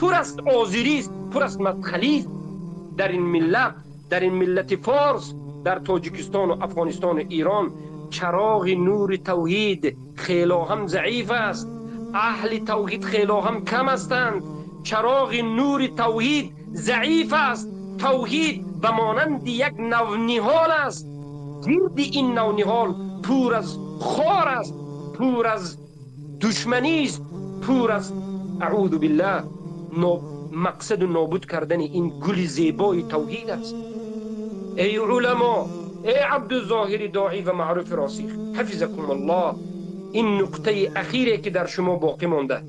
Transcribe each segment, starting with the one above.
پر است آذری است، پر است مدخلی است. در این ملت، در این ملت فارس، در تاجیکستان و افغانستان و ایران چراغ نور توحید خیلی هم ضعیف است. اهل توحید خیلی هم کم هستند. چراغ نور توحید ضعیف است. توحید به مانند یک نونهال است. گرد این نونهال پر از خار است، پر از دشمنی است، پر از اعوذ بالله مقصد نابود کردن این گل زیبای توحید است. ای علما، ای عبدالظاهر داعی و معروف راسخ، حفظکم الله، این نقطه اخیره که در شما باقی مانده،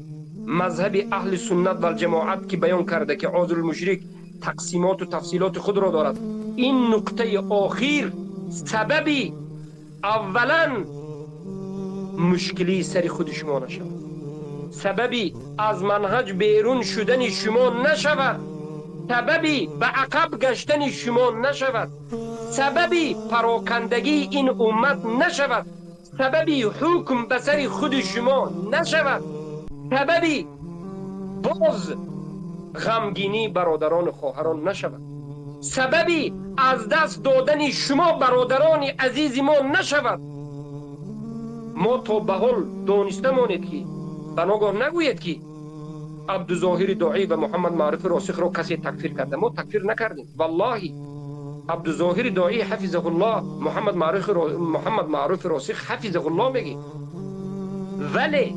مذهب اهل سنت و الجماعت که بیان کرده که عاذر المشرک تقسیمات و تفصیلات خود را دارد، این نقطه آخر سببی اولا مشکلی سر خود شما نشود، سببی از منهج بیرون شدن شما نشود، سببی به عقب گشتن شما نشود، سببی پراکندگی این امت نشود، سببی حکم به سر خود شما نشود، سببی باز غمگینی برادران و خواهران نشود، سببی از دست دادن شما برادران عزیز ما نشود. ما تا به حال دانسته مانید که بناگاه نگوید که عبدالظاهر داعی و محمد معروف راسخ را کسی تکفیر کرده. ما تکفیر نکردیم والله. عبدالظاهر داعی حفظه الله، محمد معروف راسخ حفظه الله میگی. ولی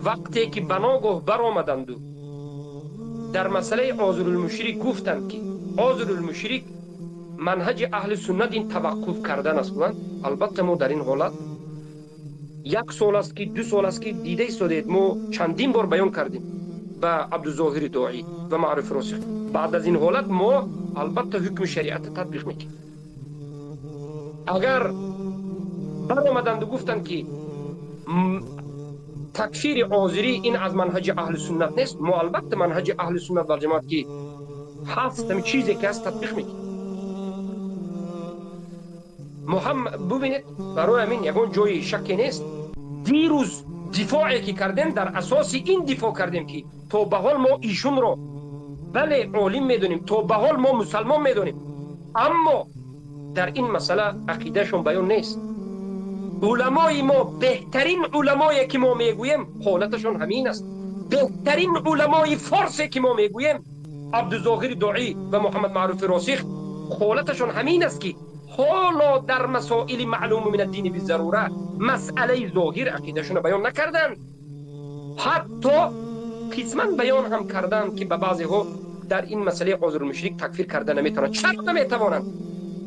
وقتی که بناگاه برآمدند و در مسئله عاذر المشرک گفتند که عاذر المشرک منهج اهل سنت این توقف کردن است، البته ما در این حالت 1 سال است که 2 سال است که دیده ایستادید، ما چندین بار بیان کردیم به عبدالظاهر داعی و معروف راسخ. بعد از این حالت ما البته حکم شریعت تطبیق میکنیم. اگر برآمدند و گفتند که تکفیر عاذری این از منهج اهل سنت نیست، ما البته منهج اهل سنت و جماعت که هست همین چیزی که هست تطبیق میکنیم. ببینید برای همین یکون جای شکی نیست. دیروز دفاعی که کردیم در اساس این دفاع کردیم که تا به حال ما ایشون رو بله عالم میدونیم، تا به حال ما مسلمان میدونیم، اما در این مسئله عقیدهشون بیان نیست. علمای ما، بهترین علمایی که ما میگوییم حالتشون همین است. بهترین علمای فارسی که ما میگوییم عبدالظاهر داعی و محمد معروف راسخ حالتشون همین است که حالا در مسائل معلوم من الدین بالضروره مسئله ظاهر عقیدهشون بیان نکردند، حتی قسما بیان هم کردند که به بعضی ها در این مسئله عاذر المشرک تکفیر کردن نمیتونند. چرا نمیتوانند؟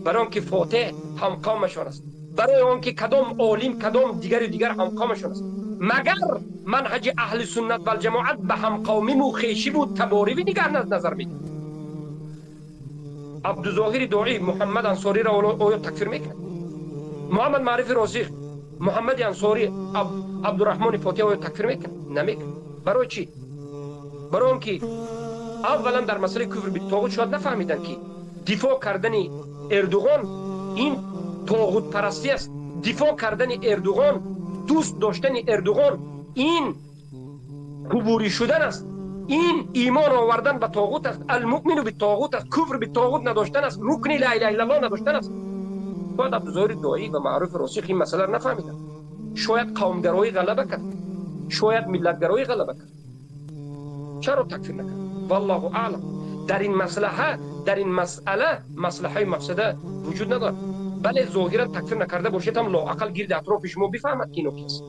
برای آنکه فاتح همقامشان است، برای آنکه کدام عالم کدام دیگر همقامشان است. مگر منهج اهل سنت و الجماعت به همقامی و خویشی بود تباری نگر نظر میدید؟ عبدالظاهر داعی محمد انصاری را آیا تکفیر میکنه؟ محمد معروف راسخ محمد انصاری عبدالرحمن فاتح آیا تکفیر میکنه؟ نمیکنه. برای چی؟ برای آنکه اولا در مسئله کفر بالطاغوت شاید نفهمیدن که دفاع کردن اردوغان این طاغوت پرستی است، دفاع کردن اردوغان، دوست داشتن اردوغان این قبوری شدن است، این ایمان آوردن به طاغوت است، المؤمن بالطاغوت است، کفر بالطاغوت نداشتن است، رکن لا اله الا الله نداشتن است. شاید عبدالظاهر داعی و معروف راسخ این مسئله را نفهمیدن. شاید قومگرایی غلبه کرد، شاید ملتگرایی غلبه کرد. چرا تکفیر نکرد؟ والله اعلم. در این مسئله مصلحه مقصده وجود ندارد. بله ظاهرا تکفیر نکرده باشید هم لااقل گرد اطراف شما بفهمد که اینو کیست.